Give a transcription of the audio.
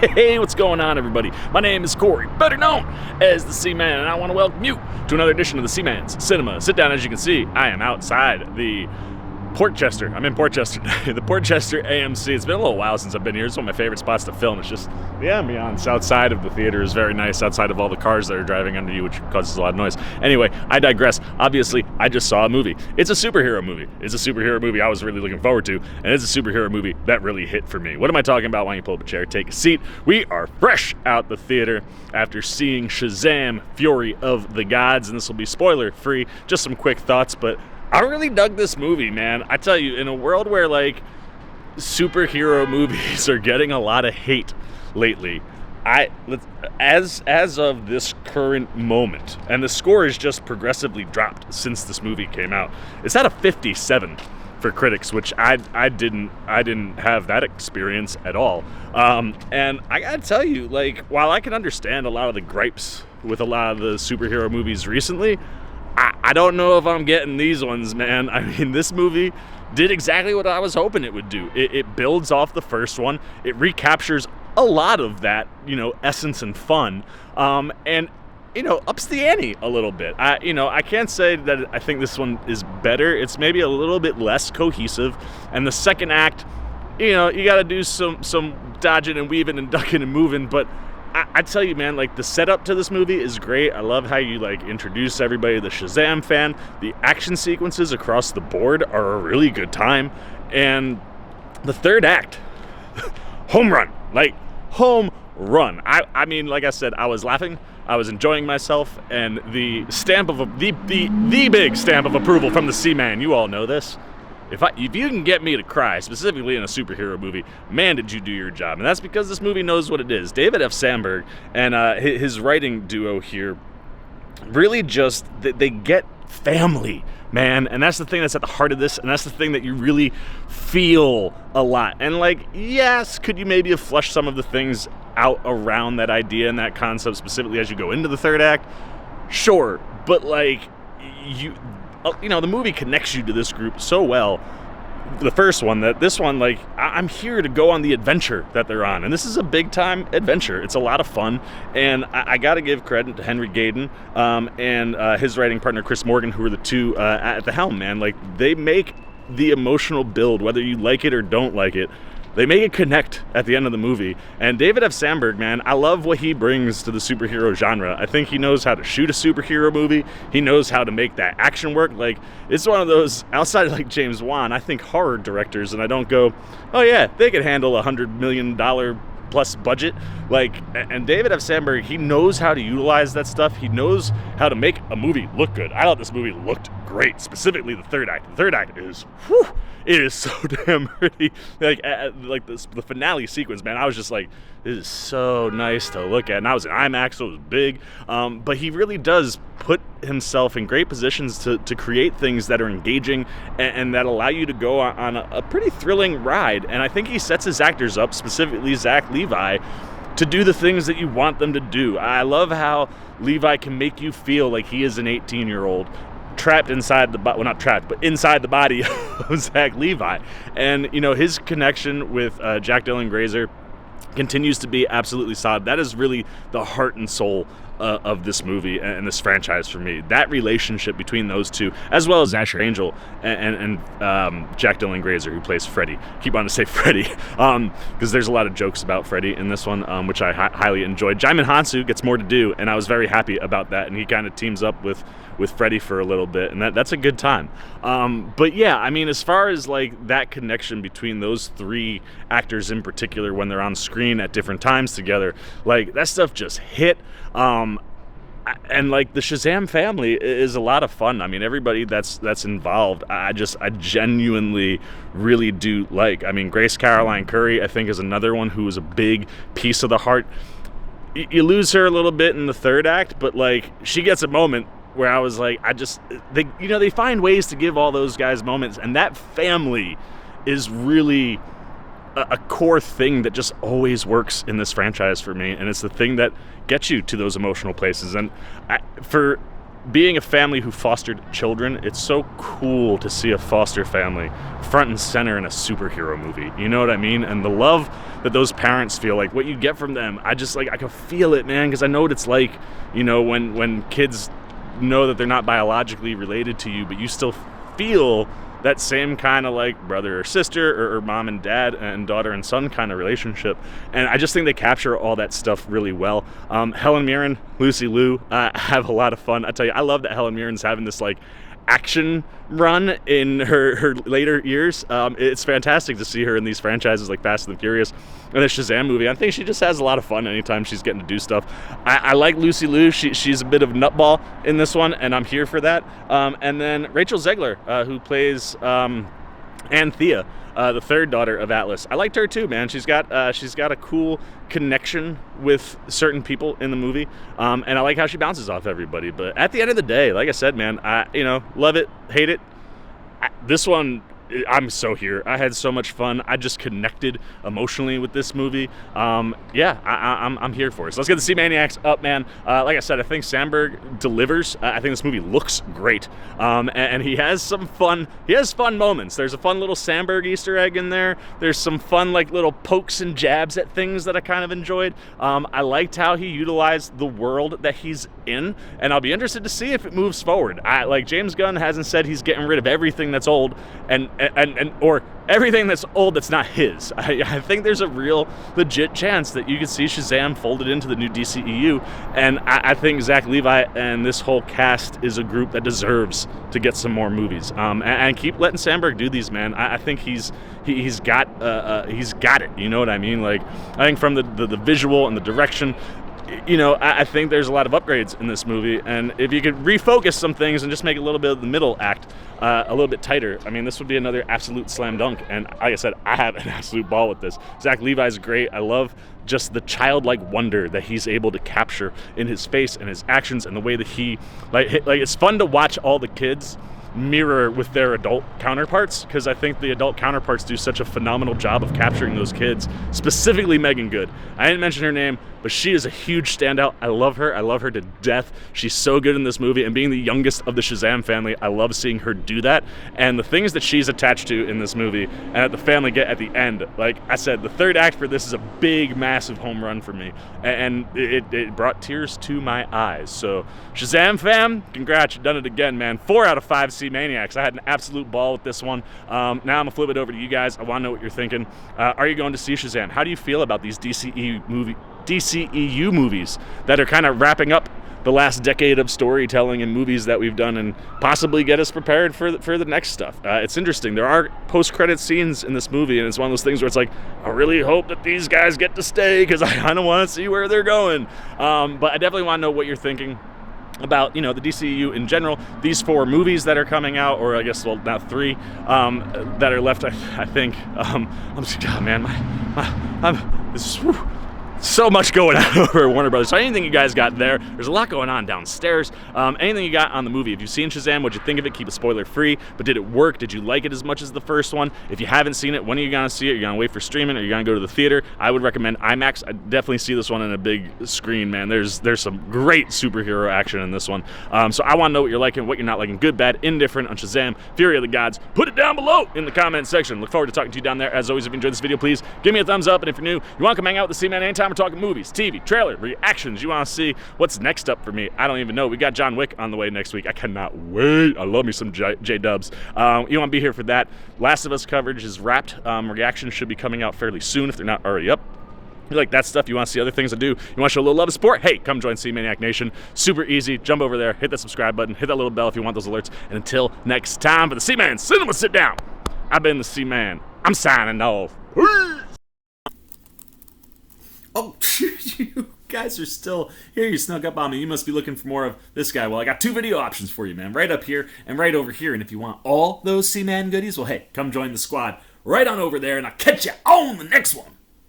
Hey, what's going on, everybody? My name is Corey, better known as the Seaman, and I want to welcome you to another edition of the Seaman's Cinema. Sit down. As you can see, I am outside the Portchester. I'm in Portchester today, the Portchester AMC. It's been a little while since I've been here. It's one of my favorite spots to film. It's just the ambiance outside of the theater is very nice, outside of all the cars that are driving under you, which causes a lot of noise. Anyway, I digress. Obviously, I just saw a movie. It's a superhero movie. It's a superhero movie I was really looking forward to, and it's a superhero movie that really hit for me. What am I talking about? Why don't you pull up a chair, take a seat? We are fresh out the theater after seeing Shazam, Fury of the Gods, and this will be spoiler-free. Just some quick thoughts, but I really dug this movie, man. I tell you, in a world where, like, superhero movies are getting a lot of hate lately, as of this current moment, and the score has just progressively dropped since this movie came out. It's at a 57 for critics, which I didn't have that experience at all. And I gotta tell you, like, while I can understand a lot of the gripes with a lot of the superhero movies recently, I don't know if I'm getting these ones, man. I mean, this movie did exactly what I was hoping it would do. It builds off the first one. It recaptures a lot of that, essence and fun, and, ups the ante a little bit. I can't say that I think this one is better. It's maybe a little bit less cohesive, and the second act, you got to do some dodging and weaving and ducking and moving, but I tell you, man, like, the setup to this movie is great. I love how you, like, introduce everybody to the Shazam fan. The action sequences across the board are a really good time. And the third act, home run. Like, home run. I mean, like I said, I was laughing. I was enjoying myself. And the stamp of the big stamp of approval from the Seaman, you all know this. If you can get me to cry, specifically in a superhero movie, man, did you do your job. And that's because this movie knows what it is. David F. Sandberg and his writing duo here really just, they get family, man. And that's the thing that's at the heart of this, and that's the thing that you really feel a lot. And, like, yes, could you maybe have flushed some of the things out around that idea and that concept, specifically as you go into the third act? Sure, but, like, the movie connects you to this group so well, the first one, that this one, like, I'm here to go on the adventure that they're on. And this is a big-time adventure. It's a lot of fun. And I got to give credit to Henry Gayden and his writing partner, Chris Morgan, who are the two at the helm, man. Like, they make the emotional build, whether you like it or don't like it, they make it connect at the end of the movie. And David F. Sandberg, man, I love what he brings to the superhero genre. I think he knows how to shoot a superhero movie. He knows how to make that action work. Like, it's one of those, outside of, like, James Wan, I think horror directors, and I don't go, oh yeah, they could handle $100 million plus budget. Like, and David F. Sandberg, he knows how to utilize that stuff. He knows how to make a movie look good. I thought this movie looked great, specifically the third act. The third act is, whew, it is so damn pretty. Like the finale sequence, man, I was just like, this is so nice to look at. And I was in IMAX, so it was big. But he really does put himself in great positions to create things that are engaging and that allow you to go on a pretty thrilling ride. And I think he sets his actors up, specifically Zach Levi, to do the things that you want them to do. I love how Levi can make you feel like he is an 18-year-old trapped inside the body, well, not trapped, but inside the body of Zach Levi. And, his connection with Jack Dylan Grazer continues to be absolutely solid. That is really the heart and soul of this movie and this franchise for me. That relationship between those two, as well as Asher Angel and Jack Dylan Grazer, who plays Freddy. Keep wanting to say Freddy, because there's a lot of jokes about Freddy in this one, which I highly enjoyed. Jaimin Hansu gets more to do, and I was very happy about that, and he kind of teams up with Freddy for a little bit, and that's a good time. But yeah, I mean, as far as, like, that connection between those three actors in particular when they're on screen at different times together, like, that stuff just hit. And, like, the Shazam family is a lot of fun. I mean, everybody that's involved, I genuinely really do like. I mean, Grace Caroline Curry, I think, is another one who is a big piece of the heart. You lose her a little bit in the third act, but, like, she gets a moment where I was like, they find ways to give all those guys moments, and that family is really a core thing that just always works in this franchise for me, and it's the thing that gets you to those emotional places. And for being a family who fostered children, it's so cool to see a foster family front and center in a superhero movie. You know what I mean? And the love that those parents feel, like what you get from them, I can feel it, man, because I know what it's like, you know, when kids know that they're not biologically related to you, but you still feel that same kind of like brother or sister or mom and dad and daughter and son kind of relationship. And I just think they capture all that stuff really well. Helen Mirren, Lucy Liu, have a lot of fun. I tell you, I love that Helen Mirren's having this like action run in her later years. It's fantastic to see her in these franchises like Fast and the Furious and the Shazam movie. I think she just has a lot of fun anytime she's getting to do stuff. I like Lucy Liu. She's a bit of a nutball in this one, and I'm here for that. And then Rachel Zegler, who plays Anthea, the third daughter of Atlas. I liked her too, man. She's got a cool connection with certain people in the movie, and I like how she bounces off everybody. But at the end of the day, like I said, man, I love it, hate it. This one, I'm so here. I had so much fun. I just connected emotionally with this movie. I'm here for it. So let's get the C-Maniacs up, man. Like I said, I think Sandberg delivers. I think this movie looks great, and he has some fun. He has fun moments. There's a fun little Sandberg Easter egg in there. There's some fun like little pokes and jabs at things that I kind of enjoyed. I liked how he utilized the world that he's in, and I'll be interested to see if it moves forward. Like James Gunn hasn't said he's getting rid of everything that's old, and or everything that's old that's not his. I think there's a real legit chance that you could see Shazam folded into the new DCEU, and I think Zach Levi and this whole cast is a group that deserves to get some more movies. And keep letting Sandberg do these, man. I think he's got it. You know what I mean? Like, I think from the visual and the direction, I think there's a lot of upgrades in this movie, and if you could refocus some things and just make a little bit of the middle act a little bit tighter, I mean, this would be another absolute slam dunk. And like I said, I have an absolute ball with this. Zach Levi's great. I love just the childlike wonder that he's able to capture in his face and his actions, and the way that he like it's fun to watch all the kids mirror with their adult counterparts, because I think the adult counterparts do such a phenomenal job of capturing those kids, specifically Megan Good. I didn't mention her name, but she is a huge standout. I love her to death. She's so good in this movie, and being the youngest of the Shazam family, I love seeing her do that. And the things that she's attached to in this movie and that the family get at the end, like I said, the third act for this is a big, massive home run for me, and it brought tears to my eyes. So Shazam fam, congrats, you've done it again, man. 4 out of 5 C-Maniacs. I had an absolute ball with this one. Now I'm gonna flip it over to you guys. I want to know what you're thinking. Are you going to see Shazam? How do you feel about these DCEU movies that are kind of wrapping up the last decade of storytelling and movies that we've done, and possibly get us prepared for the next stuff? It's interesting. There are post-credit scenes in this movie, and it's one of those things where it's like, I really hope that these guys get to stay, because I kind of want to see where they're going. But I definitely want to know what you're thinking about, the DCEU in general, these 4 movies that are coming out, or I guess, well, now 3 that are left, I think. I'm just, God, man, so much going on over at Warner Brothers. So anything you guys got there's a lot going on downstairs. Anything you got on the movie. If you've seen Shazam, what'd you think of it? Keep it spoiler free. But did it work? Did you like it as much as the first one? If you haven't seen it, when are you gonna see it? Are you gonna wait for streaming, or are you gonna go to the theater? I would recommend IMAX. I definitely see this one in a big screen, man. There's some great superhero action in this one. So I want to know what you're liking, what you're not liking, good, bad, indifferent on Shazam, Fury of the Gods. Put it down below in the comment section. Look forward to talking to you down there. As always, if you enjoyed this video, please give me a thumbs up. And if you're new, you want to come hang out with the C-Man anytime we're talking movies, TV, trailer, reactions, you want to see what's next up for me, I don't even know. We got John Wick on the way next week. I cannot wait. I love me some J-dubs. You want to be here for that. Last of Us coverage is wrapped. Reactions should be coming out fairly soon if they're not already up. You like that stuff, you want to see other things I do, you want to show a little love and support, hey, come join C-Maniac Nation. Super easy. Jump over there, hit that subscribe button, hit that little bell if you want those alerts. And until next time, for the C-Man Cinema Sit Down, I've been the C-Man. I'm signing off. Oh, you guys are still here. You snuck up on me. You must be looking for more of this guy. Well, I got 2 video options for you, man. Right up here and right over here. And if you want all those C-Man goodies, well, hey, come join the squad right on over there, and I'll catch you on the next one.